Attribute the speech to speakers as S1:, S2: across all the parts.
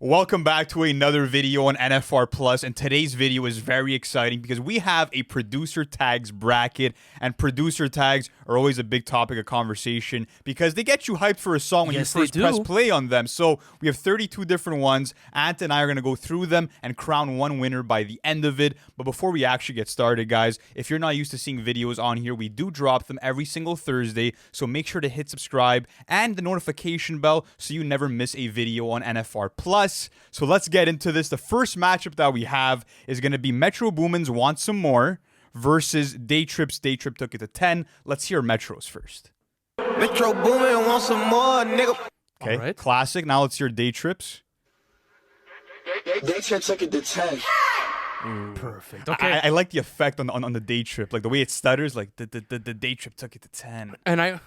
S1: Welcome back to another video on NFR Plus, and today's video is very exciting because we have a producer tags bracket, and producer tags are always a big topic of conversation because they get you hyped for a song when you first press play on them. So we have 32 different ones. Ant and I are going to go through them and crown one winner by the end of it. But before we actually get started, guys, if you're not used to seeing videos on here, we do drop them every single Thursday, so make sure to hit subscribe and the notification bell so you never miss a video on NFR Plus. So let's get into this. The first matchup that we have is going to be Metro Boomin's Want Some More versus Day Trip's Day Trip Took It to 10. Let's hear Metro's first.
S2: Metro Boomin want some more, nigga.
S1: Okay, right. Classic. Now let's hear Day Trip's.
S2: Day Trip Took It to 10.
S3: Perfect. Okay.
S1: I like the effect on the Day Trip, like the way it stutters, like the Day Trip Took It to 10.
S3: And I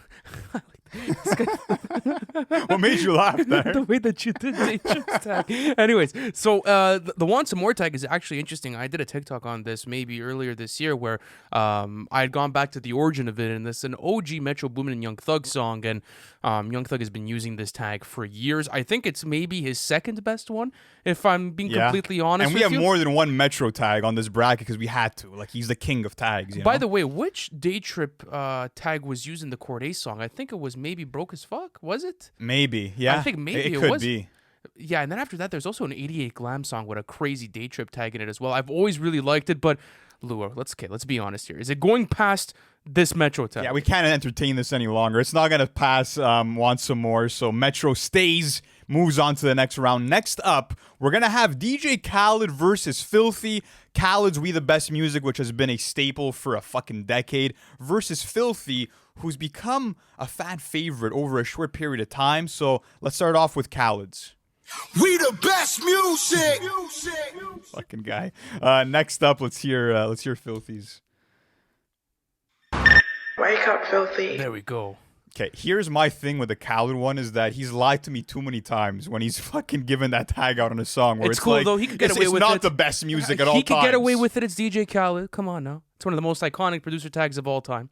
S1: What made you laugh there?
S3: The way that you did Day Trip's tag. Anyways, so the Want Some More tag is actually interesting. I did a TikTok on this maybe earlier this year where I had gone back to the origin of it, and this is an OG Metro Boomin and Young Thug song, and Young Thug has been using this tag for years. I think it's maybe his second best one, if I'm being completely honest
S1: and we have more than one Metro tag on this bracket because we had to. Like, he's the king of tags.
S3: By the way, which Day Trip tag was used in the Corday song? I think it was maybe Broke as Fuck, was it?
S1: Maybe, yeah.
S3: I think maybe
S1: it
S3: was.
S1: Could be.
S3: Yeah, and then after that, there's also an 88 Glam song with a crazy Day Trip tag in it as well. I've always really liked it, but Lua, let's be honest here. Is it going past this Metro tag?
S1: Yeah, we can't entertain this any longer. It's not going to pass Want Some More, so Metro stays, moves on to the next round. Next up, we're going to have DJ Khaled versus Filthy. Khaled's We the Best Music, which has been a staple for a fucking decade, versus Filthy, who's become a fan favorite over a short period of time. So let's start off with Khaled's.
S2: We the best music.
S1: Fucking guy. Next up, let's hear Filthy's.
S4: Wake up, Filthy.
S3: There we go.
S1: Okay, here's my thing with the Khaled one is that he's lied to me too many times when he's fucking given that tag out on a song where it's
S3: cool,
S1: like,
S3: though. He could get away with it.
S1: It's not the best music at all times.
S3: He could get away with it. It's DJ Khaled. Come on now. It's one of the most iconic producer tags of all time.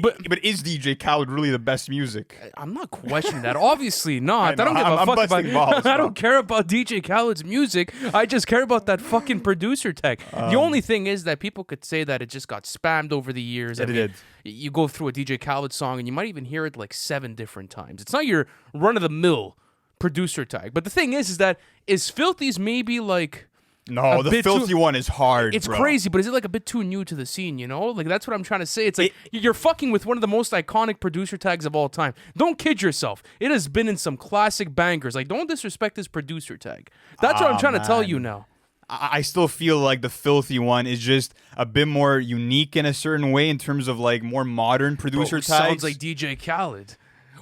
S1: But is DJ Khaled really the best music?
S3: I'm not questioning that. Obviously not. I don't give a
S1: I'm
S3: fuck
S1: busting
S3: about.
S1: balls,
S3: I don't care about DJ Khaled's music. I just care about that fucking producer tag. The only thing is that people could say that it just got spammed over the years.
S1: It did.
S3: You go through a DJ Khaled song and you might even hear it like 7 different times. It's not your run of the mill producer tag. But the thing is that is Filthy's maybe like.
S1: No, the Filthy one is hard,
S3: It's
S1: bro.
S3: crazy, but is it like a bit too new to the scene, you know? Like, that's what I'm trying to say. It's like, you're fucking with one of the most iconic producer tags of all time. Don't kid yourself. It has been in some classic bangers. Like, don't disrespect this producer tag. That's what I'm trying to tell you now.
S1: I still feel like the Filthy one is just a bit more unique in a certain way in terms of, like, more modern producer tags.
S3: Sounds like DJ Khaled.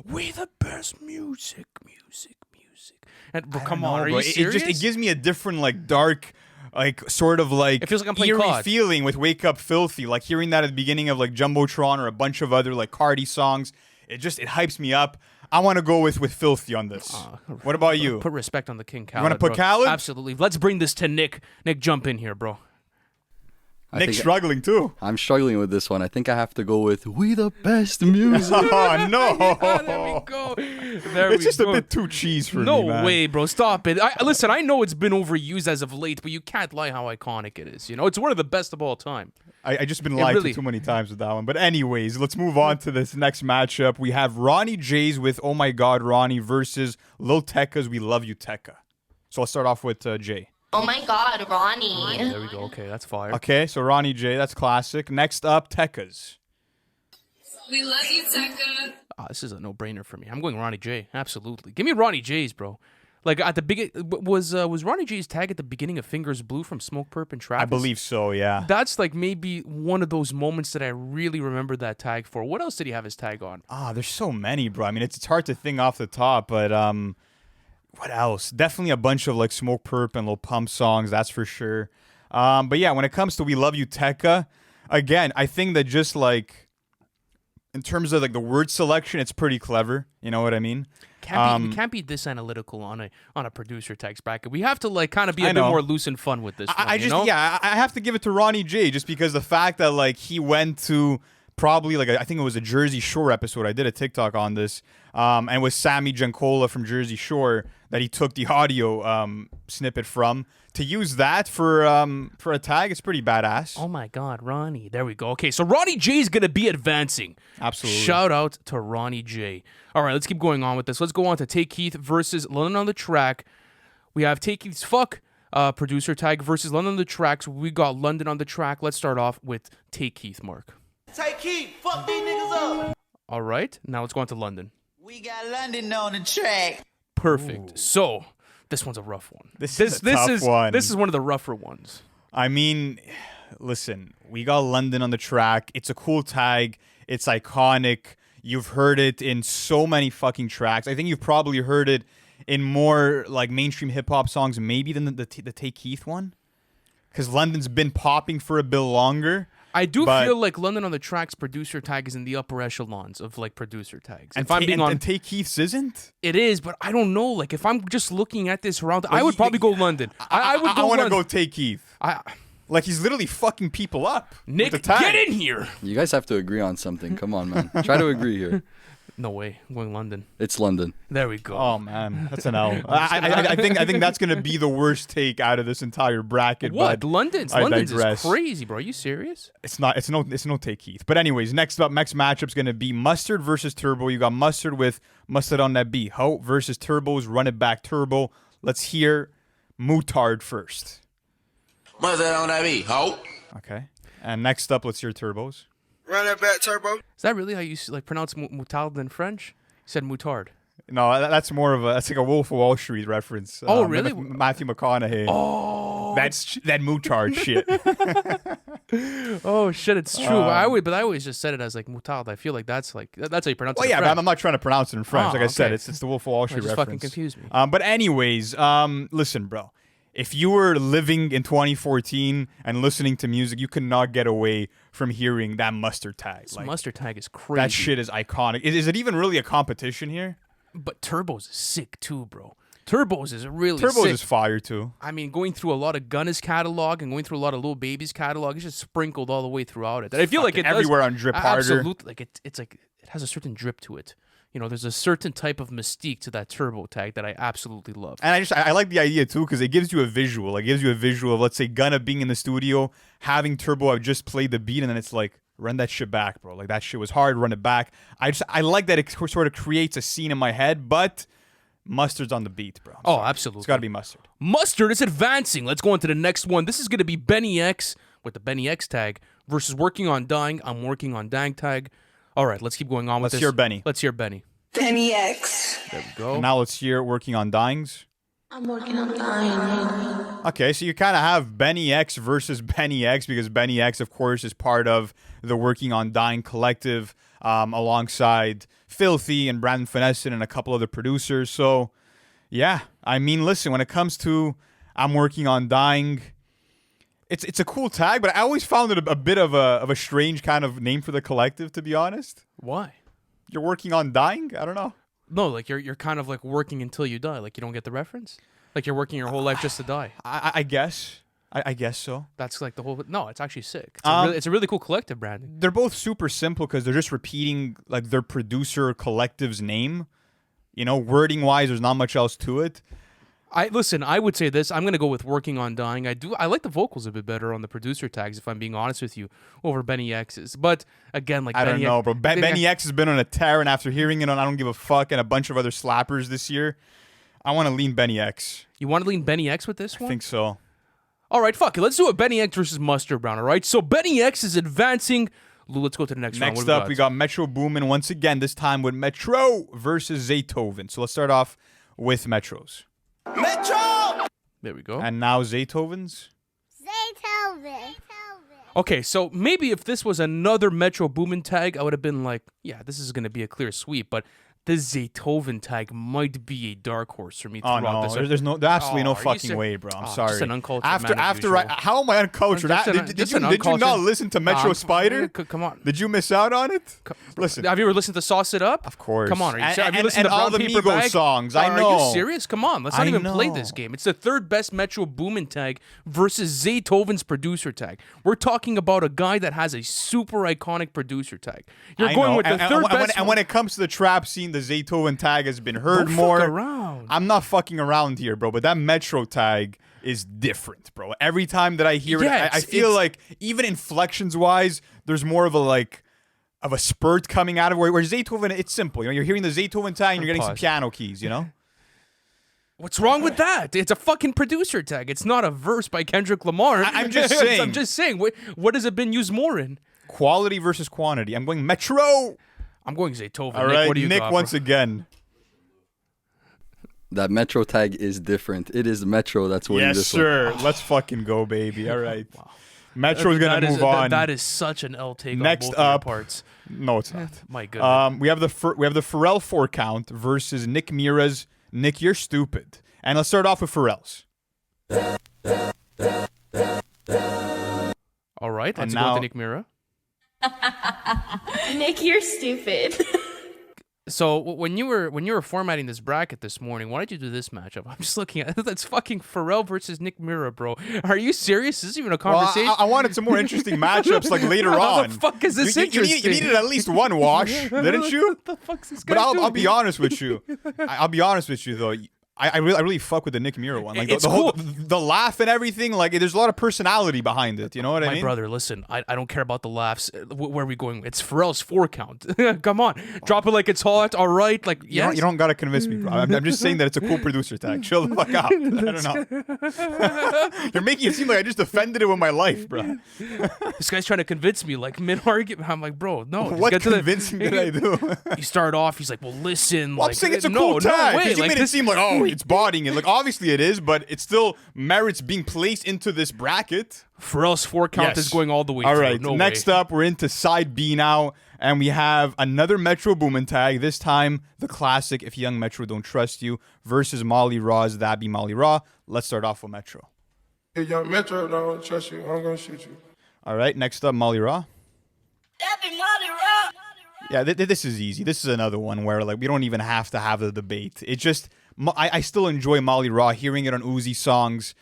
S3: We the best music. And, bro, come on, are you serious?
S1: It gives me a different, like, dark, like, sort of, like,
S3: it feels like I'm playing
S1: eerie
S3: COD.
S1: feeling with Wake Up Filthy. Like, hearing that at the beginning of, like, Jumbotron or a bunch of other, like, Cardi songs, it hypes me up. I want to go with Filthy on this. What about you?
S3: Put respect on the King Khaled.
S1: You want to put Khaled?
S3: Absolutely. Let's bring this to Nick. Nick, jump in here, bro.
S1: Nick's struggling too.
S5: I'm struggling with this one. I think I have to go with We the Best Music.
S1: Oh, no.
S3: There we go.
S1: It's just a bit too cheese for me, man.
S3: No way, bro. Stop it. Listen, I know it's been overused as of late, but you can't lie how iconic it is. You know, it's one of the best of all time.
S1: I just been lied to too many times with that one. But anyways, let's move on to this next matchup. We have Ronnie J's with Oh My God, Ronnie versus Lil Tecca's We Love You, Tecca. So let's start off with Jay.
S6: Oh my God, Ronnie.
S3: There we go. Okay, that's fire.
S1: Okay, so Ronnie J, that's classic. Next up, Tecca's.
S6: We love you, Tecca.
S3: This is a no-brainer for me. I'm going Ronnie J. Absolutely. Give me Ronnie J's, bro. Like at the beginning, was Ronnie J's tag at the beginning of Fingers Blue from Smoke Perp and Travis?
S1: I believe so, yeah.
S3: That's like maybe one of those moments that I really remember that tag for. What else did he have his tag on?
S1: There's so many, bro. I mean, it's hard to think off the top, but what else? Definitely a bunch of like Smoke Perp and Lil Pump songs, that's for sure. But yeah, when it comes to We Love You, Tecca, again, I think that just like in terms of like the word selection, it's pretty clever. You know what I mean?
S3: We can't be this analytical on a producer tags bracket. We have to like kind of be a bit more loose and fun with this.
S1: I have to give it to Ronnie J just because the fact that like he went to probably like I think it was a Jersey Shore episode. I did a TikTok on this, and it was Sammy Giancola from Jersey Shore that he took the audio snippet from. To use that for a tag, it's pretty badass.
S3: Oh my God, Ronnie. There we go. Okay, so Ronnie J is going to be advancing.
S1: Absolutely.
S3: Shout out to Ronnie J. All right, let's keep going on with this. Let's go on to Tay Keith versus London on the Track. We have Tay Keith's Fuck producer tag versus London on the Tracks. We got London on the Track. Let's start off with Tay Keith, Mark.
S4: Tay Keith, fuck these niggas up.
S3: All right, now let's go on to London.
S4: We got London on the track.
S3: Perfect. So, this one's a rough one.
S1: This is a tough one.
S3: This is one of the rougher ones.
S1: I mean, listen, we got London on the track. It's a cool tag. It's iconic. You've heard it in so many fucking tracks. I think you've probably heard it in more like mainstream hip hop songs, maybe than the Tay Keith one, because London's been popping for a bit longer.
S3: I do feel like London on the Track's producer tag is in the upper echelons of like producer tags.
S1: And
S3: If I'm being honest,
S1: and Tay Keith's isn't.
S3: it is, but I don't know. Like if I'm just looking at this around, I would probably go London. I would go
S1: I want to
S3: London.
S1: go Tay Keith.
S3: I,
S1: Like he's literally fucking people up.
S3: Nick,
S1: with the tag.
S3: get in here.
S5: You guys have to agree on something. Come on, man. Try to agree here.
S3: No way. I'm going London.
S5: It's London.
S3: There we go.
S1: Oh man, that's an L. I think that's gonna be the worst take out of this entire bracket.
S3: What?
S1: But
S3: London's
S1: I
S3: is
S1: digress.
S3: crazy, bro. Are you serious?
S1: It's no Tay Keith. But anyways, next matchup's gonna be Mustard versus Turbo. You got Mustard with Mustard on that beat. Ho versus Turbo's Run It Back Turbo. Let's hear Mutard first.
S7: Mustard on that beat, ho.
S1: Okay. And next up, let's hear Turbo's.
S2: Run that back, Turbo.
S3: Is that really how you like pronounce mutard in French? You said mutard.
S1: No, that's more of that's like a Wolf of Wall Street reference.
S3: Oh, really?
S1: Matthew McConaughey.
S3: Oh,
S1: That's that Mutard shit.
S3: oh shit, it's true. I always just said it as like mutard. I feel like that's how you pronounce
S1: Well,
S3: it.
S1: yeah,
S3: in
S1: but
S3: French.
S1: I'm not trying to pronounce it in French.
S3: Oh,
S1: Like I said,
S3: okay.
S1: it's the Wolf of Wall Street
S3: just
S1: reference.
S3: fucking confused me.
S1: But anyways, listen, bro. If you were living in 2014 and listening to music, you could not get away from hearing that Mustard tag.
S3: This
S1: Like,
S3: mustard tag is crazy.
S1: that shit is iconic. Is it even really a competition here?
S3: But Turbo's is sick too, bro. Turbo's is really
S1: Turbo's
S3: sick.
S1: is fire too.
S3: I mean, going through a lot of Gunna's catalog and going through a lot of Lil Baby's catalog, it's just sprinkled all the way throughout it. And I feel like it does-
S1: everywhere on Drip Harder.
S3: Absolutely, like it's like it has a certain drip to it. You know, there's a certain type of mystique to that Turbo tag that I absolutely love.
S1: And I like the idea too because it gives you a visual. It gives you a visual of, let's say, Gunna being in the studio, having Turbo have just played the beat, and then it's like, run that shit back, bro. Like that shit was hard, run it back. I like that it sort of creates a scene in my head, but Mustard's on the beat, bro.
S3: Oh, absolutely.
S1: It's got to be Mustard.
S3: Mustard is advancing. Let's go on to the next one. This is going to be Benny X with the Benny X tag versus Working on Dying. I'm Working on Dying tag. All right, let's keep going on with
S1: Let's
S3: this.
S1: hear Benny.
S3: Let's hear Benny.
S8: Benny X.
S3: There we go.
S1: And now let's hear Working on Dyings.
S6: I'm working on dying.
S1: Okay, so you kind of have Benny X versus Benny X because Benny X, of course, is part of the Working on Dying collective alongside Filthy and Brandon Finessin and a couple other producers. So, yeah, I mean, listen, when it comes to I'm Working on Dying, it's a cool tag, but I always found it a bit of a strange kind of name for the collective, to be honest.
S3: Why?
S1: You're working on dying? I don't know.
S3: No, like you're kind of like working until you die. Like you don't get the reference. Like you're working your whole life just to die.
S1: I guess. I guess so.
S3: That's like the whole. No, it's actually sick.
S1: Um,
S3: It's a really cool collective branding.
S1: They're both super simple because they're just repeating like their producer collective's name. You know, wording wise, there's not much else to it.
S3: I would say this. I'm gonna go with Working on Dying. I like the vocals a bit better on the producer tags, if I'm being honest with you, over Benny X's. But again, like
S1: I
S3: Benny
S1: don't know,
S3: X,
S1: bro. Benny X has been on a tear, and after hearing it on I Don't Give a Fuck and a bunch of other slappers this year, I want to lean Benny X.
S3: You want to lean Benny X with this
S1: I
S3: one?
S1: think so.
S3: All right, fuck it. Let's do a Benny X versus Mustard Brown. All right. So Benny X is advancing. Lou, let's go to the next round.
S1: Next
S3: What
S1: up, we got Metro Boomin once again. This time with Metro versus Zaytoven. So let's start off with Metro's.
S4: Metro!
S3: There we go.
S1: And now Zaytoven's.
S3: Okay, so maybe if this was another Metro Boomin tag, I would have been like, yeah, this is going to be a clear sweep. But this Zaytoven tag might be a dark horse for me
S1: Oh
S3: throughout
S1: no,
S3: this.
S1: there's absolutely no
S3: are you
S1: fucking way, bro. I'm sorry.
S3: Just an uncultured
S1: after,
S3: man as
S1: after,
S3: usual.
S1: how am I uncultured? Did you not listen to Metro Spider?
S3: Come on.
S1: Did you miss out on it? Listen,
S3: Have you ever listened to Sauce It Up?
S1: of course.
S3: Come on, are you
S1: And-
S3: serious? Have you
S1: and-
S3: listened
S1: and
S3: to
S1: all
S3: Brown
S1: the
S3: Paper
S1: Migos
S3: Bag?
S1: songs, I
S3: Are
S1: know.
S3: you serious? Come on, let's not
S1: I
S3: even play
S1: know.
S3: this game. It's the third best Metro Boomin tag versus Zaytoven's producer tag. We're talking about a guy that has a super iconic producer tag. You're
S1: I
S3: going
S1: know.
S3: with the third best.
S1: And when it comes to the trap scene, the Zaytoven tag has been heard
S3: Don't
S1: more.
S3: fuck around.
S1: I'm not fucking around here, bro. But that Metro tag is different, bro. Every time that I hear
S3: Yeah,
S1: it, I feel like even inflections wise, there's more of a spurt coming out of where Zaytoven. It's simple. You know, you're hearing the Zaytoven tag and you're getting some
S3: Pause.
S1: piano keys. You know.
S3: What's wrong with that? It's a fucking producer tag. It's not a verse by Kendrick Lamar.
S1: I'm just saying.
S3: I'm just saying. What has it been used more in?
S1: Quality versus quantity. I'm going Metro.
S3: I'm going Zaytoven.
S1: All
S3: Nick,
S1: right,
S3: what do you
S1: Nick
S3: got,
S1: once
S3: bro?
S1: again.
S5: That Metro tag is different. It is Metro that's winning
S1: Yes,
S5: this
S1: sir. Let's fucking go, baby. All right. Metro's
S3: That
S1: gonna
S3: is-
S1: move on.
S3: That is such an L take
S1: Next
S3: on both
S1: up,
S3: of your parts.
S1: No, it's not.
S3: My goodness.
S1: We have the Pharrell 4 count versus Nick Mira's Nick, You're Stupid. And let's start off with Pharrell's.
S3: All right, let's
S1: and
S3: go
S1: now-
S3: with Nick Mira.
S6: Nick, you're stupid.
S3: So when you were formatting this bracket this morning, why did you do this matchup? I'm just looking at that's fucking Pharrell versus Nick Mira, bro. Are you serious? Is this even a
S1: Well,
S3: conversation?
S1: I wanted some more interesting matchups like later
S3: How
S1: on.
S3: the fuck is this
S1: you
S3: interesting?
S1: needed at least one wash, didn't you?
S3: What the fuck's this guy
S1: But I'll
S3: doing?
S1: be honest with you. I'll be honest with you though. I really fuck with the Nick Mira one. Like
S3: It's
S1: the whole
S3: cool.
S1: the laugh and everything. Like there's a lot of personality behind it. You know what I
S3: My
S1: mean?
S3: brother, listen, I don't care about the laughs. Where are we going? It's Pharrell's 4 count. Come on. Drop it like it's hot. All right. Like, yes.
S1: You don't gotta convince me, bro. I'm just saying that it's a cool producer tag. Chill the fuck out. I don't know. You're making it seem like I just offended it with my life, bro.
S3: This guy's trying to convince me, like, mid-argument. I'm like, bro, no. just
S1: What
S3: get to the-
S1: convincing did I do?
S3: You start off, he's like, well, listen.
S1: Well,
S3: like,
S1: I'm saying it's a
S3: no,
S1: cool tag.
S3: No way.
S1: Because you
S3: Like,
S1: made it
S3: this,
S1: seem like, oh, it's bodying it. Like, obviously it is, but it still merits being placed into this bracket.
S3: Pharrell's 4 count is going all the way
S1: All
S3: through.
S1: right.
S3: No
S1: Next
S3: way.
S1: up, we're into side B now, and we have another Metro Boomin tag. This time, the classic "If Young Metro Don't Trust You" versus Molly Raw's "That Be Molly Raw." Let's start off with Metro.
S2: If young Metro don't trust you, I'm gonna shoot you.
S1: All right. Next up, Molly Raw.
S6: That be Molly Rock.
S1: Yeah, this is easy. This is another one where like we don't even have to have the debate. It just I still enjoy Molly Raw. Hearing it on Uzi songs,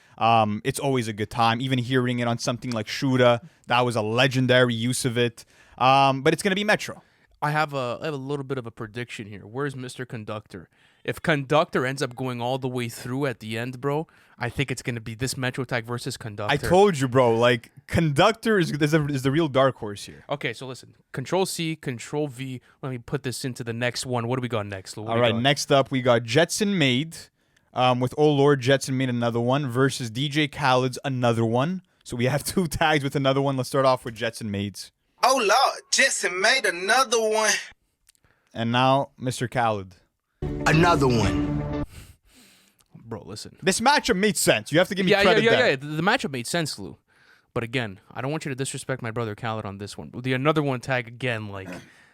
S1: it's always a good time. Even hearing it on something like Shuda, that was a legendary use of it. But it's gonna be Metro.
S3: I have a little bit of a prediction here. Where's Mr. Conductor? If Conductor ends up going all the way through at the end, bro, I think it's going to be this Metro tag versus Conductor.
S1: I told you, bro. Like Conductor is the real dark horse here.
S3: Okay, so listen. Control C, Control V. Let me put this into the next one. What do we got next, Lou? What
S1: All
S3: do we
S1: right,
S3: got?
S1: next up we got Jetson Made with Oh Lord, Jetson Made another one versus DJ Khaled's another one. So we have 2 tags with another one. Let's start off with Jetson Made's.
S4: Oh Lord, Jetson made another one.
S1: And now Mr. Khaled.
S4: Another one.
S3: Bro, listen.
S1: This matchup made sense. You have to give me
S3: Yeah.
S1: credit there.
S3: The matchup made sense, Lou. But again, I don't want you to disrespect my brother Khaled on this one. The another one tag again, like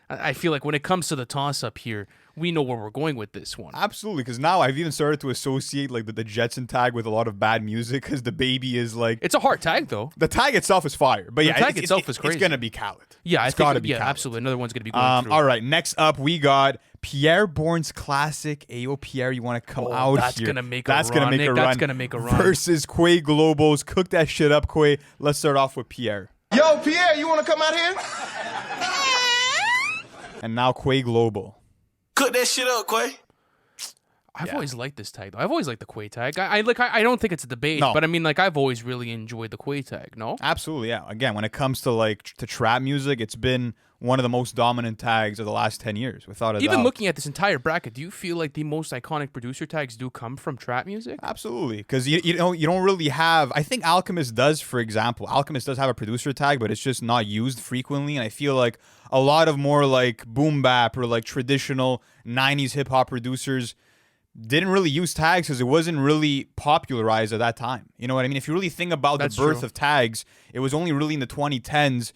S3: I feel like when it comes to the toss-up here, we know where we're going with this one.
S1: Absolutely, because now I've even started to associate like the Jetson tag with a lot of bad music because the baby is like
S3: It's a hard tag, though.
S1: the tag itself is fire, but
S3: The
S1: yeah,
S3: tag itself is crazy.
S1: It's gonna be Khaled.
S3: Yeah,
S1: It's
S3: I think
S1: gotta be Khaled.
S3: absolutely. Another one's gonna be going through.
S1: All right, next up we got Pierre Bourne's classic. Ayo, Pierre, you want to come out
S3: that's
S1: here?
S3: gonna make a
S1: That's
S3: run,
S1: gonna make
S3: Nick.
S1: a
S3: That's
S1: run.
S3: gonna make a run.
S1: Versus Quay Globos. Cook that shit up, Quay. Let's start off with Pierre.
S2: Yo, Pierre, you wanna come out here?
S1: And now Quay Global.
S4: Cook that shit up, Quay.
S3: I've always liked this tag, though. I've always liked the Quay tag. I don't think it's a debate,
S1: No.
S3: but I mean, like, I've always really enjoyed the Quay tag. No,
S1: Absolutely, yeah. Again, when it comes to like to trap music, it's been one of the most dominant tags of the last 10 years, without a
S3: even
S1: doubt.
S3: looking at this entire bracket, do you feel like the most iconic producer tags do come from trap music?
S1: Absolutely, because you don't really have. I think Alchemist does, for example. Alchemist does have a producer tag, but it's just not used frequently. And I feel like a lot of more like boom bap or like traditional 90s hip hop producers didn't really use tags because it wasn't really popularized at that time. You know what I mean? If you really think about
S3: That's
S1: the birth
S3: true.
S1: of tags, it was only really in the 2010s.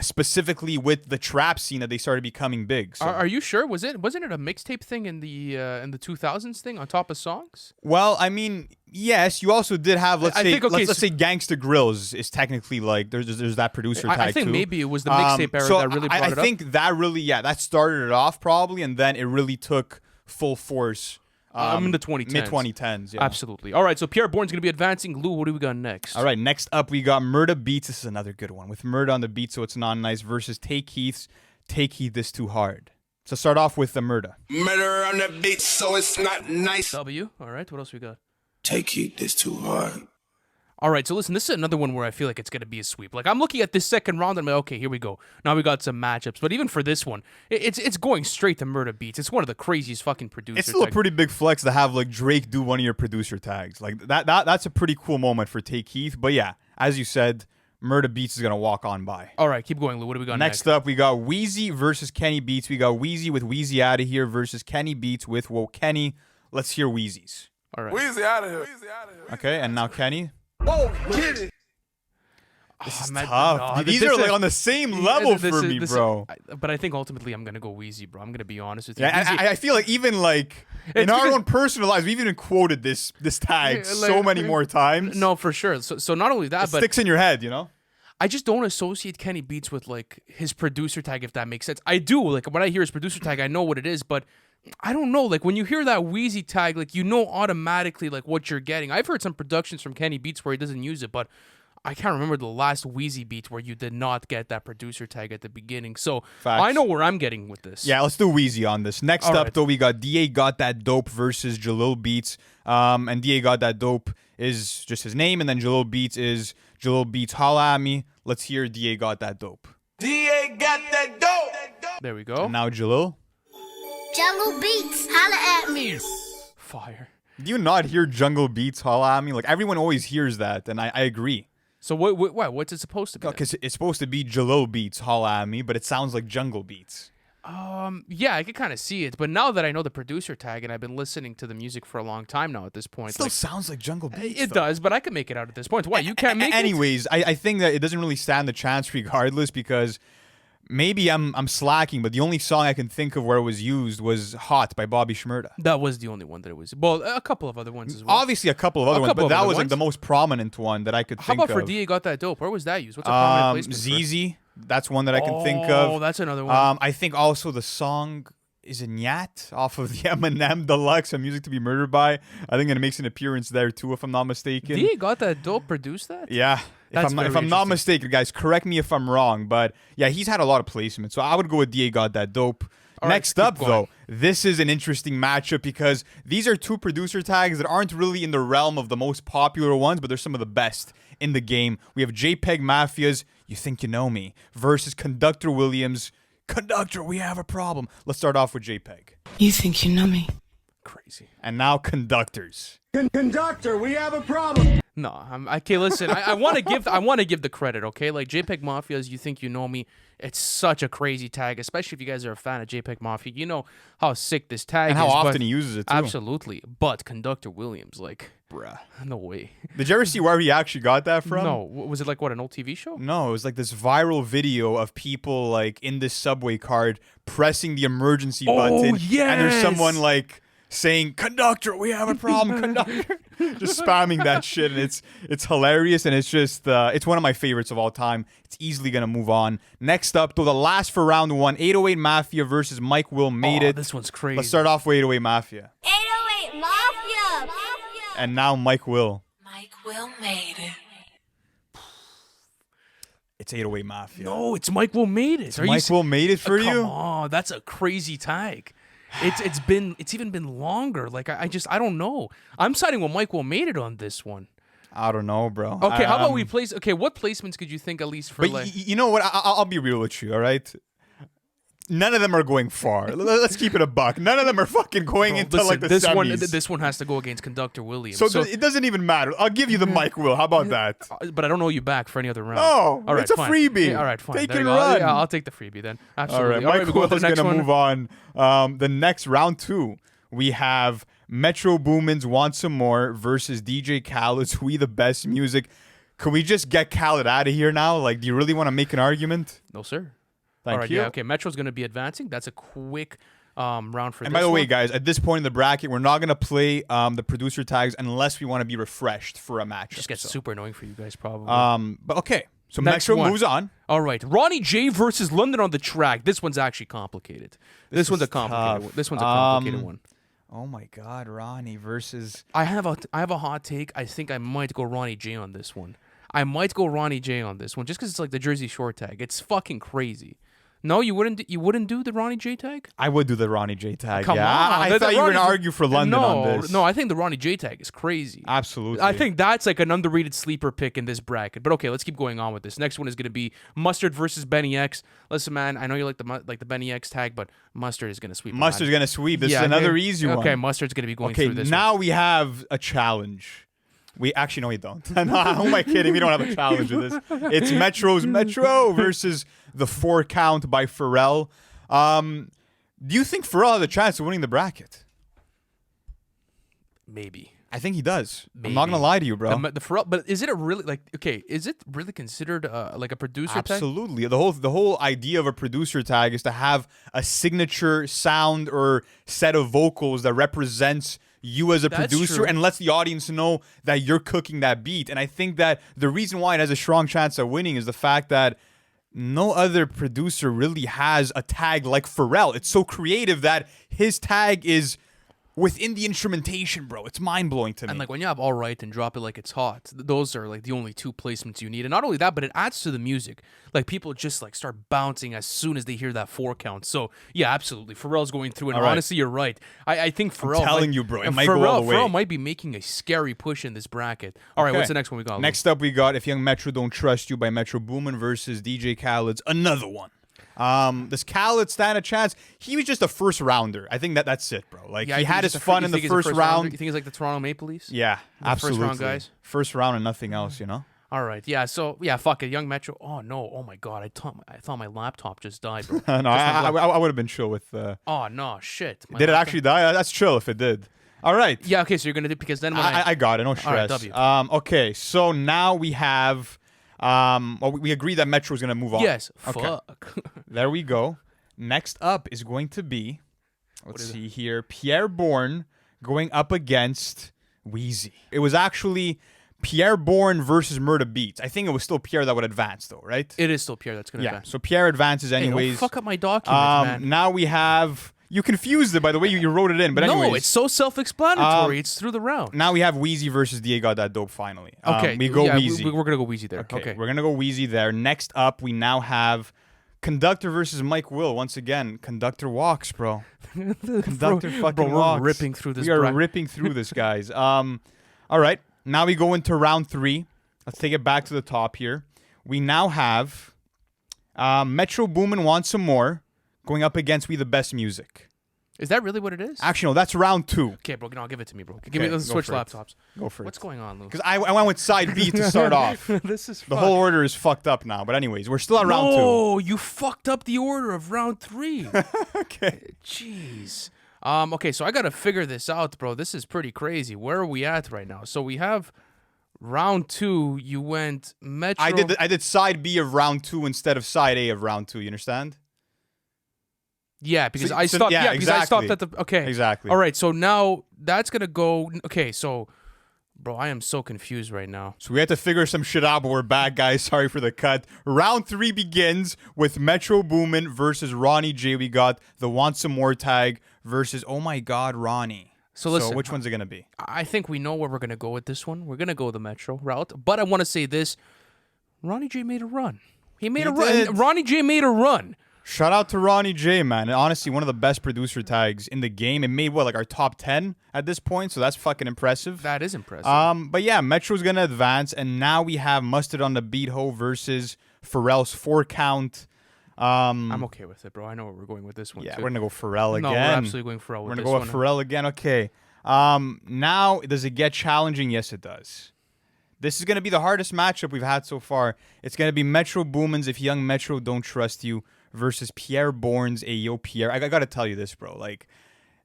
S1: specifically with the trap scene that they started becoming big. So.
S3: Are you sure? Wasn't it a mixtape thing in the 2000s thing on top of songs?
S1: Well, I mean, yes. You also did have let's say Gangsta Grills is technically like there's that producer tag
S3: I think
S1: too.
S3: maybe it was the mixtape era that really brought it up.
S1: I think that really that started it off probably, and then it really took full force.
S3: In the 2010s.
S1: Mid-2010s, yeah.
S3: Absolutely. All right, so Pierre Bourne's going to be advancing. Lou, what do we got next?
S1: All right, next up we got Murda Beats. This is another good one. With Murda on the beat, so it's not nice, versus Tay Keith's Tay Keith This Too Hard. So start off with the Murda.
S4: Murder on the beat, so it's not nice.
S3: W. All right, what else we got?
S4: Tay Keith This Too Hard.
S3: All right, so listen, this is another one where I feel like it's going to be a sweep. Like, I'm looking at this second round, and I'm like, okay, here we go. Now we got some matchups. But even for this one, it's going straight to Murda Beats. It's one of the craziest fucking producers.
S1: It's still a pretty big flex to have, like, Drake do one of your producer tags. Like, that's a pretty cool moment for Tay Keith. But, yeah, as you said, Murda Beats is going to walk on by.
S3: All right, keep going, Lou. What do we got next?
S1: Next up, we got Wheezy versus Kenny Beats. We got Wheezy with Wheezy Outta Here versus Kenny Beats with Whoa Kenny. Let's hear Wheezy's.
S3: All right.
S4: Wheezy out of here.
S1: Okay, and now Kenny.
S4: Whoa, get it.
S1: This is
S3: man,
S1: tough.
S3: no,
S1: These
S3: this
S1: are
S3: is-
S1: like on the same level for me, bro.
S3: But I think ultimately I'm going to go Wheezy, bro. I'm going to be honest with you.
S1: Yeah,
S3: Wheezy-
S1: I feel like even like in
S3: It's
S1: our
S3: because-
S1: own personal lives, we've even quoted this tag
S3: Yeah,
S1: so
S3: like-
S1: many more times.
S3: No, for sure. So not only that,
S1: It
S3: but
S1: sticks in your head, you know?
S3: I just don't associate Kenny Beats with like his producer tag, if that makes sense. I do. Like when I hear his producer tag, I know what it is, but I don't know. Like when you hear that Wheezy tag, like you know automatically like what you're getting. I've heard some productions from Kenny Beats where he doesn't use it, but I can't remember the last Wheezy beat where you did not get that producer tag at the beginning. So
S1: Facts.
S3: I know where I'm getting with this.
S1: Yeah, let's do Wheezy on this. Next
S3: All
S1: up,
S3: right.
S1: though, we got DA Got That Dope versus Jalil Beats. And DA Got That Dope is just his name, and then Jalil Beats is Jalil Beats Holla At Me. Let's hear DA Got That Dope.
S4: DA got that dope.
S3: There we go.
S1: And now Jalil.
S6: Jungle Beats, holla at me.
S3: Fire.
S1: Do you not hear Jungle Beats Holla At Me? Like, everyone always hears that, and I agree.
S3: So what's it supposed to be?
S1: Because it's supposed to be Jalil Beats Holla At Me, but it sounds like Jungle Beats.
S3: Yeah, I could kind of see it, but now that I know the producer tag and I've been listening to the music for a long time now at this point,
S1: It still
S3: like,
S1: sounds like Jungle Beats.
S3: it
S1: though.
S3: does, but I can make it out at this point. Why, you can't make it?
S1: Anyways, I think that it doesn't really stand the chance regardless, because maybe I'm slacking, but the only song I can think of where it was used was Hot by Bobby Shmurda.
S3: That was the only one that it was. Well, a couple of other ones as well.
S1: Obviously a couple of other ones,
S3: couple
S1: but
S3: of
S1: that
S3: other
S1: was like
S3: ones.
S1: the most prominent one that I could
S3: How
S1: think
S3: about
S1: of.
S3: for DA Got That Dope? Where was that used? What's a prominent placement?
S1: ZZ, that's one that I can think
S3: Oh,
S1: of.
S3: that's another one.
S1: I think also the song is a Nyat off of the Eminem Deluxe, A Music to Be Murdered By. I think it makes an appearance there too, if I'm not mistaken.
S3: DA Got That Dope produced that?
S1: Yeah.
S3: That's
S1: if
S3: very
S1: I'm not
S3: interesting.
S1: mistaken, guys, correct me if I'm wrong, but yeah, he's had a lot of placements. So I would go with DA Got That Dope.
S3: All right,
S1: Next
S3: keep
S1: up,
S3: going.
S1: though, this is an interesting matchup because these are two producer tags that aren't really in the realm of the most popular ones, but they're some of the best in the game. We have JPEG Mafia's You Think You Know Me versus Conductor Williams. Conductor, we have a problem. Let's start off with JPEG.
S8: You think you know me?
S3: Crazy.
S1: And now Conductors.
S2: Conductor, we have a problem.
S3: No, okay. Listen, I want to give the credit. Okay, like JPEG Mafia's You Think You Know Me. It's such a crazy tag, especially if you guys are a fan of JPEG Mafia. You know how sick this tag
S1: And
S3: is.
S1: how often
S3: but-
S1: he uses it, too.
S3: Absolutely, but Conductor Williams, like,
S1: Bruh.
S3: no way.
S1: Did you ever see where he actually got that from?
S3: No, was it like what, an old TV show?
S1: No, it was like this viral video of people like in this subway card pressing the emergency
S3: Oh,
S1: button. And there's
S3: yes!
S1: someone like saying, "Conductor, we have a problem, conductor." Just spamming that shit, and it's hilarious, and it's just it's one of my favorites of all time. It's easily gonna move on. Next up, though, the last for round one, 808 Mafia versus Mike Will Made
S3: Oh,
S1: It.
S3: this one's crazy.
S1: Let's start off with 808 Mafia,
S6: 808 Mafia.
S1: and now Mike Will.
S8: Mike Will made it.
S1: It's 808 Mafia.
S3: No, it's Mike Will Made It. Are you
S1: Mike Will Made It for
S3: Come
S1: you.
S3: on, that's a crazy tag. It's even been longer. Like I don't know. I'm siding with Mike Will Made It on this one.
S1: I don't know, bro.
S3: Okay, how about we place? Okay, what placements could you think at least for
S1: But
S3: like?
S1: you know what? I'll be real with you, all right? None of them are going far. Let's keep it a buck. None of them are fucking going
S3: Bro,
S1: into
S3: listen,
S1: like the
S3: this
S1: semis.
S3: this one has to go against Conductor Williams.
S1: So it doesn't even matter. I'll give you the Mike Will. How about that?
S3: But I don't know you back for any other round.
S1: No,
S3: all right,
S1: it's a
S3: fine.
S1: freebie.
S3: Yeah, all right, fine.
S1: Take
S3: There
S1: it
S3: you
S1: and
S3: go.
S1: run.
S3: Yeah, I'll take the freebie then.
S1: All
S3: Absolutely.
S1: right,
S3: All right,
S1: Mike
S3: we go
S1: Will
S3: to the
S1: is
S3: next
S1: going to
S3: one.
S1: move on. The next round two, we have Metro Boomin's Want Some More versus DJ Khaled's We the Best Music. Can we just get Khaled out of here now? Like, do you really want to make an argument?
S3: No, sir.
S1: Thank
S3: All right,
S1: you.
S3: yeah, okay. Metro's going to be advancing. That's a quick round for
S1: And
S3: this
S1: by the way,
S3: one.
S1: guys, at this point in the bracket, we're not going to play the producer tags unless we want to be refreshed for a match.
S3: Just gets super annoying for you guys, probably.
S1: But okay. So
S3: Next
S1: Metro
S3: one.
S1: moves on.
S3: All right, Ronnie J versus London on the track. This one's actually complicated. This one's a
S1: is
S3: complicated
S1: tough.
S3: one. This one's a complicated one.
S1: Oh my God, Ronnie versus.
S3: I have a hot take. I think I might go Ronnie J on this one. I might go Ronnie J on this one just because it's like the Jersey Shore tag. It's fucking crazy. No, you wouldn't. You wouldn't do the Ronnie J tag.
S1: I would do the Ronnie J tag.
S3: Come
S1: yeah.
S3: on,
S1: I
S3: the
S1: thought you were
S3: Ronnie-
S1: gonna argue for London on this.
S3: No, I think the Ronnie J tag is crazy.
S1: Absolutely.
S3: I think that's like an underrated sleeper pick in this bracket. But okay, let's keep going on with this. Next one is going to be Mustard versus Benny X. Listen, man, I know you like the Benny X tag, but Mustard is going to sweep. him
S1: Mustard's
S3: out.
S1: gonna sweep. This
S3: Yeah,
S1: is another
S3: okay.
S1: easy one.
S3: Okay, Mustard's going to be going
S1: Okay,
S3: through this.
S1: now we have a challenge. We actually no, we don't. No, who am I kidding? We don't have a challenge with this. It's Metro's Metro versus the 4 count by Pharrell. Do you think Pharrell has a chance of winning the bracket?
S3: Maybe.
S1: I think he does. I'm not gonna lie to you, bro.
S3: The Pharrell, but is it a really like? Okay, is it really considered like a producer tag?
S1: Absolutely. The whole idea of a producer tag is to have a signature sound or set of vocals that represents you as a
S3: That's
S1: producer
S3: true.
S1: and lets the audience know that you're cooking that beat. And I think that the reason why it has a strong chance of winning is the fact that no other producer really has a tag like Pharrell. It's so creative that his tag is within the instrumentation, bro. It's mind-blowing to me.
S3: And like when you have All Right and Drop It Like It's Hot, those are like the only two placements you need. And not only that, but it adds to the music. Like people just like start bouncing as soon as they hear that 4 count. So yeah, absolutely. Pharrell's going through. And
S1: All right.
S3: honestly, you're right. I think Pharrell.
S1: telling
S3: might,
S1: you, bro, it
S3: and
S1: might go all the way.
S3: Pharrell might be making a scary push in this bracket. All right,
S1: Okay.
S3: what's the next one we got? Lou?
S1: Next up, we got If Young Metro Don't Trust You by Metro Boomin versus DJ Khaled's Another One. Does Khaled stand a chance? He was just a first rounder. I think that's it, bro. Like,
S3: Yeah,
S1: he
S3: you think
S1: had
S3: he's
S1: his
S3: just a-
S1: fun
S3: you
S1: in the
S3: think he's a
S1: first
S3: rounder?
S1: round.
S3: You think he's like the Toronto Maple Leafs?
S1: Yeah,
S3: The first round
S1: absolutely.
S3: guys?
S1: First round and nothing else, you know?
S3: All right, yeah. So yeah, fuck it, Young Metro. Oh no, oh my god, I thought my laptop just died, bro.
S1: No, I would have been chill with...
S3: Oh no, shit. My
S1: Did it
S3: laptop-
S1: actually die? That's chill if it did. All right.
S3: Yeah. Okay, so you're gonna do because then when
S1: I got it. No stress.
S3: W.
S1: Okay, so now we have... well, we agree that Metro is going to move on.
S3: yes,
S1: Okay.
S3: fuck.
S1: There we go. Next up is going to be, let's see here, Pierre Bourne going up against Wheezy. It was actually Pierre Bourne versus Murda Beats. I think it was still Pierre that would advance, though, right?
S3: It is still Pierre that's gonna
S1: Yeah,
S3: advance.
S1: so Pierre advances
S3: Hey, don't
S1: anyways.
S3: fuck up my document, man.
S1: Now we have... You confused it by the way you wrote it in, but anyways.
S3: No, it's so self-explanatory. It's through the round.
S1: Now we have Wheezy versus DA Got That Dope finally.
S3: Okay,
S1: we go
S3: yeah,
S1: Wheezy.
S3: We're gonna go Wheezy there. Okay.
S1: We're going to go Wheezy there. Next up, we now have Conductor versus Mike Will. Once again, Conductor walks, bro. Conductor fucking
S3: bro, we're
S1: walks.
S3: ripping through this
S1: We are
S3: bracket.
S1: ripping through this, guys. All right. Now we go into round 3. Let's take it back to the top here. We now have Metro Boomin Wants Some More going up against We the Best Music.
S3: Is that really what it is?
S1: Actually, no, that's round 2.
S3: Okay, bro. No, give it to me, bro. Give
S1: Okay,
S3: me. Let's
S1: go
S3: switch
S1: for it.
S3: laptops.
S1: Go for it.
S3: What's going on, Lou?
S1: Because I went with side B to start off.
S3: This is
S1: The whole order is fucked up now. But anyways, we're still at round 2.
S3: No, you fucked up the order of round 3.
S1: Okay.
S3: Jeez. Okay, so I gotta figure this out, bro. This is pretty crazy. Where are we at right now? So we have round 2. You went Metro.
S1: I did side B of round 2 instead of side A of round 2. You understand?
S3: Yeah, because
S1: So-
S3: I
S1: so-
S3: stopped.
S1: yeah,
S3: Yeah, because I stopped
S1: exactly.
S3: at the. Okay.
S1: Exactly.
S3: All right. So now that's gonna go. Okay. So, bro, I am so confused right now.
S1: So we had to figure some shit out, but we're back, guys. Sorry for the cut. Round 3 begins with Metro Boomin versus Ronnie J. We got the Want Some More tag versus Oh My God, Ronnie.
S3: So listen,
S1: which one's it gonna be?
S3: I think we know where we're gonna go with this one. We're gonna go the Metro route, but I want to say this: Ronnie J made a run. He made
S1: He
S3: a run.
S1: did.
S3: Ronnie J made a run.
S1: Shout out to Ronnie J, man. Honestly, one of the best producer tags in the game. It made like our top 10 at this point, so that's fucking impressive.
S3: That is impressive.
S1: But yeah, Metro's gonna advance, and now we have Mustard on the Beat Ho versus Pharrell's 4 count.
S3: I'm okay with it, bro. I know where we're going with this one.
S1: Yeah,
S3: too.
S1: we're gonna go Pharrell again.
S3: No, we're absolutely going Pharrell with
S1: We're gonna
S3: this
S1: go
S3: one.
S1: with Pharrell again. Okay. Now does it get challenging? Yes, it does. This is gonna be the hardest matchup we've had so far. It's gonna be Metro Boomin's If Young Metro Don't Trust You versus Pierre Bourne's Ayo Pierre. I gotta tell you this, bro. Like,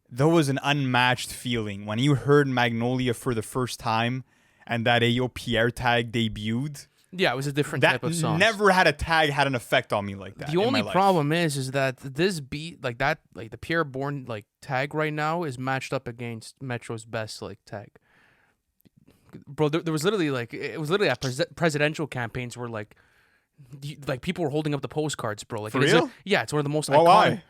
S1: there was an unmatched feeling when you heard Magnolia for the first time, and that Ayo Pierre tag debuted.
S3: Yeah, it was a different
S1: That
S3: type of song.
S1: never had a tag had an effect on me like that.
S3: The
S1: in my
S3: only
S1: life.
S3: problem is that this beat, like that, like the Pierre Bourne like tag right now is matched up against Metro's best like tag. Bro, there was literally like it was literally at presidential campaigns where like people were holding up the postcards, bro. Like
S1: For
S3: it is
S1: real?
S3: yeah, it's one of the most
S1: Well,
S3: iconic.
S1: why?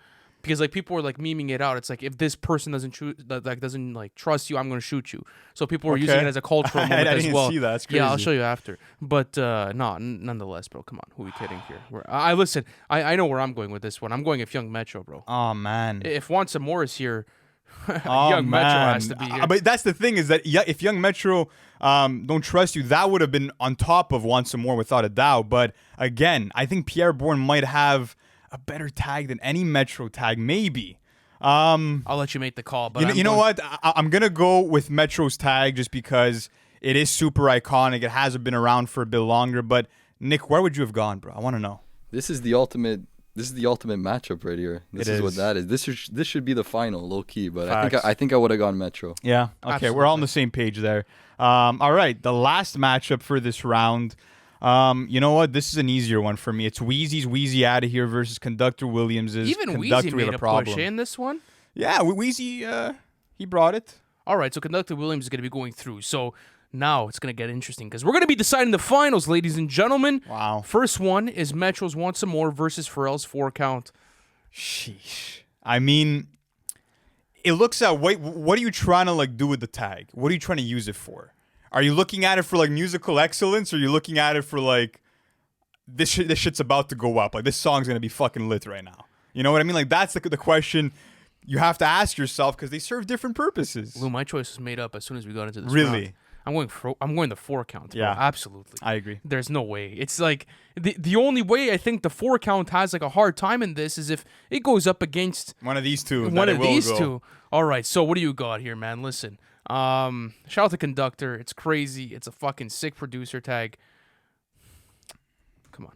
S3: Because like people were like memeing it out. It's like if this person doesn't doesn't like trust you, I'm gonna shoot you. So people were using
S1: Okay.
S3: it as a cultural
S1: I
S3: moment as
S1: didn't
S3: well.
S1: see that. That's
S3: Yeah, I'll
S1: crazy.
S3: show you after. But no, nonetheless, bro. Come on, who are we kidding here? I listen. I know where I'm going with this one. I'm going with Young Metro, bro.
S1: Oh man.
S3: If Want Some More is here,
S1: Oh,
S3: Young Metro
S1: man.
S3: has to be here.
S1: But that's the thing is that if Young Metro don't trust you, that would have been on top of Want Some More without a doubt. But again, I think Pierre Bourne might have a better tag than any Metro tag, maybe.
S3: I'll let you make the call. But
S1: You know what? I'm going to go with Metro's tag just because it is super iconic. It hasn't been around for a bit longer. But Nick, where would you have gone, bro? I want to know.
S5: This is the ultimate matchup right here. This
S1: It
S5: is what
S1: is.
S5: that is. This should be the final, low key. But
S1: Facts.
S5: I think I would have gone Metro.
S1: Yeah. Okay, we're all on the same page there. All right, the last matchup for this round. You know what? This is an easier one for me. It's Wheezy's Wheezy Out of Here versus Conductor Williams.
S3: even
S1: Conductor
S3: Weezy
S1: with
S3: made a
S1: problem.
S3: push in this one.
S1: Yeah, Wheezy, he brought it.
S3: All right, so Conductor Williams is going to be going through. So now it's going to get interesting because we're going to be deciding the finals, ladies and gentlemen.
S1: Wow.
S3: First one is Metro's Want Some More versus Pharrell's 4 Count.
S1: Sheesh. I mean, it looks at what are you trying to like do with the tag? What are you trying to use it for? Are you looking at it for like musical excellence, or are you looking at it for like this shit's about to go up? Like this song's gonna be fucking lit right now. You know what I mean? Like that's the question you have to ask yourself because they serve different purposes.
S3: Lou, my choice was made up as soon as we got into this
S1: Really?
S3: round. I'm going the 4 count. Bro.
S1: Yeah.
S3: Absolutely.
S1: I agree.
S3: There's no way. It's like the only way I think the 4 count has like a hard time in this is if it goes up against
S1: One of these two.
S3: one
S1: that it
S3: of
S1: will
S3: these
S1: go.
S3: two. All right. So what do you got here, man? Listen. Shout out to Conductor. It's crazy. It's a fucking sick producer tag. Come on.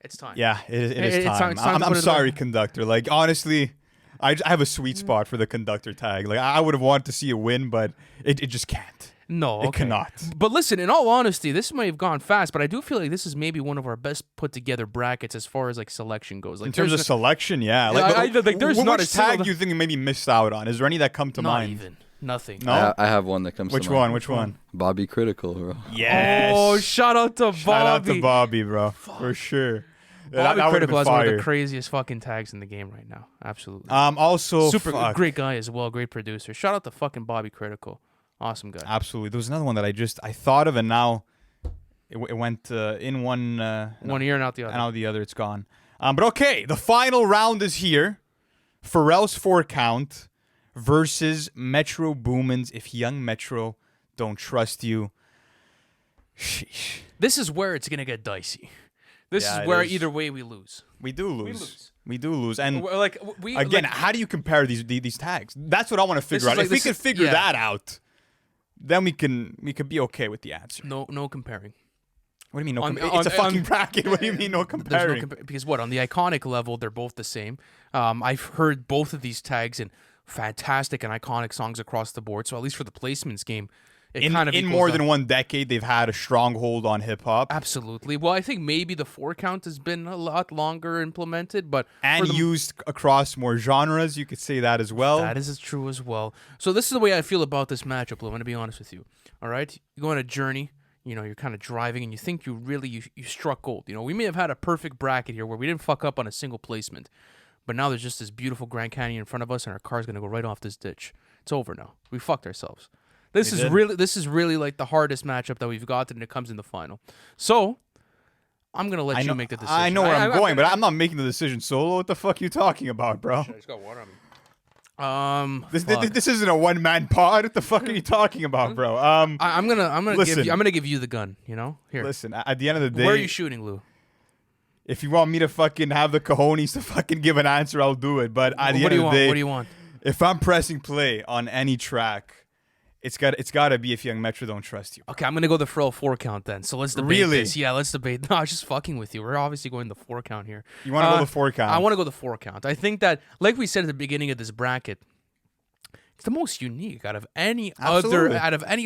S3: It's time.
S1: Yeah, it is
S3: It's
S1: time.
S3: it's time to
S1: I'm
S3: put it
S1: sorry,
S3: on.
S1: Conductor. Like honestly, I have a sweet spot for the Conductor tag. Like I would have wanted to see it win, but it just can't.
S3: No,
S1: It
S3: okay.
S1: cannot.
S3: But listen, in all honesty, this might have gone fast, but I do feel like this is maybe one of our best put together brackets as far as like selection goes. Like
S1: In terms of
S3: there's
S1: selection, yeah.
S3: Yeah,
S1: Like,
S3: like, there's
S1: which
S3: not a
S1: tag
S3: single-
S1: do you think you maybe missed out on? Is there any that come to
S3: not
S1: mind?
S3: even nothing.
S1: No?
S5: I have one that comes
S1: Which
S5: to mind.
S1: one? Which one?
S5: Bobby Critical, bro.
S1: Yes.
S3: Oh, shout out to Bobby.
S1: Shout out to Bobby, bro. For sure. Yeah,
S3: Bobby
S1: that would've
S3: Critical
S1: been
S3: has one of
S1: fire.
S3: the craziest fucking tags in the game right now. Absolutely.
S1: Also,
S3: Super
S1: fuck.
S3: great guy as well. Great producer. Shout out to fucking Bobby Critical. Awesome guy.
S1: Absolutely. There was another one that I thought of, and now it went in one
S3: One ear and out the other.
S1: and out the other. It's gone. But okay, the final round is here. Pharrell's 4 count versus Metro Boomin's If Young Metro Don't Trust You. Sheesh.
S3: This is where it's gonna get dicey. This
S1: Yeah,
S3: is
S1: it
S3: where
S1: is.
S3: either way we lose.
S1: We do lose.
S3: lose.
S1: We do lose. And
S3: Like we
S1: again,
S3: like,
S1: how do you compare these tags? That's what I want to figure
S3: is
S1: out.
S3: like-
S1: If we
S3: this
S1: can
S3: is-
S1: figure
S3: yeah.
S1: that out, then we could be okay with the answer.
S3: no comparing.
S1: What do you mean no
S3: On-
S1: comparing? It's a
S3: on-
S1: fucking
S3: on-
S1: bracket. What do you mean no
S3: There's
S1: comparing?
S3: because what on the iconic level they're both the same. I've heard both of these tags in fantastic and iconic songs across the board. So at least for the placements game, it
S1: in
S3: kind of
S1: in
S3: equals
S1: more
S3: out.
S1: than one decade, they've had a stronghold on hip hop
S3: Absolutely. Well, I think maybe the 4 count has been a lot longer implemented, but
S1: and
S3: for the,
S1: used across more genres. You could say that as well.
S3: that is true as well. So this is the way I feel about this matchup, Lou. I'm going to be honest with you. All right? You go on a journey. You know, you're kind of driving and you think you struck gold. You know, we may have had a perfect bracket here where we didn't fuck up on a single placement. But now there's just this beautiful Grand Canyon in front of us and our car's going to go right off this ditch. It's over now. We fucked ourselves. This is really like the hardest matchup that we've got and it comes in the final. So, I'm going to let you make the decision.
S1: I know where I'm going, but I'm not making the decision solo. What the fuck are you talking about, bro?
S3: I just got water on me.
S1: This isn't a one-man pod. What the fuck are you talking about, bro?
S3: I'm gonna
S1: Listen.
S3: give you the gun. You know, here.
S1: Listen, at the end of the day,
S3: Where are you shooting, Lou?
S1: if you want me to fucking have the cojones to fucking give an answer, I'll do it. But at the
S3: What
S1: end
S3: do you
S1: of the
S3: want?
S1: day,
S3: What do you want?
S1: if I'm pressing play on any track, it's got to be If Young Metro Don't Trust You.
S3: Okay, I'm gonna go the Pharrell 4 count then. So let's debate
S1: Really?
S3: this. Yeah, let's debate. No, I was just fucking with you. We're obviously going the 4 count here.
S1: You want to go the 4 count?
S3: I want to go the 4 count. I think that, like we said at the beginning of this bracket, It's the most unique out of any
S1: Absolutely.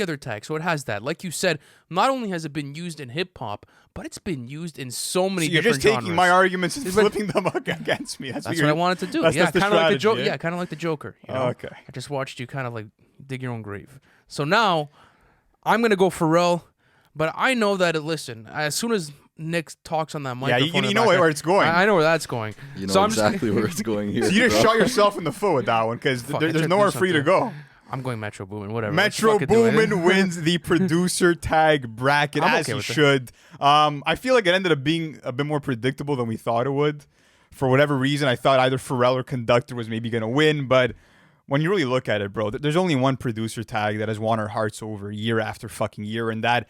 S3: other tag. So it has that. Like you said, not only has it been used in hip hop, but it's been used in so many
S1: You're
S3: different
S1: just taking
S3: genres.
S1: my arguments and flipping them against me.
S3: That's what I wanted to do.
S1: That's
S3: Yeah,
S1: the
S3: kind of like the
S1: strategy,
S3: Joker. Yeah, kind of like the Joker. You know?
S1: Okay.
S3: I just watched you kind of like dig your own grave. So now I'm gonna go Pharrell, but I know that. Listen, as soon as Nick talks on that
S1: Yeah,
S3: microphone,
S1: you know where it's going.
S3: I know where that's going.
S5: You know
S3: so I'm
S5: exactly where it's going here.
S1: So you just
S5: bro.
S1: shot yourself in the foot with that one because
S3: Fuck, I
S1: there's
S3: tried to
S1: nowhere
S3: do
S1: for you to
S3: something.
S1: go.
S3: I'm going Metro Boomin. Whatever. Let's
S1: Metro
S3: fucking do it.
S1: Boomin wins the producer tag bracket
S3: I'm
S1: as
S3: okay
S1: he
S3: with that.
S1: should. I feel like it ended up being a bit more predictable than we thought it would. For whatever reason, I thought either Pharrell or Conductor was maybe going to win, but when you really look at it, bro, there's only one producer tag that has won our hearts over year after fucking year, and that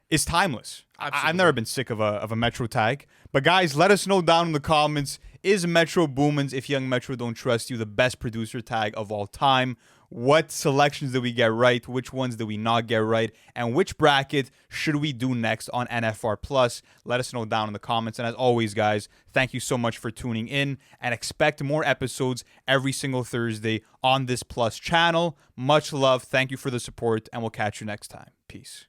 S1: is timeless. I've never been sick of a Metro tag. But guys, let us know down in the comments, is Metro Boomin's If Young Metro Don't Trust You the best producer tag of all time? What selections did we get right? Which ones did we not get right? And which bracket should we do next on NFR Plus? Let us know down in the comments. And as always, guys, thank you so much for tuning in and expect more episodes every single Thursday on this Plus channel. Much love. Thank you for the support, and we'll catch you next time. Peace.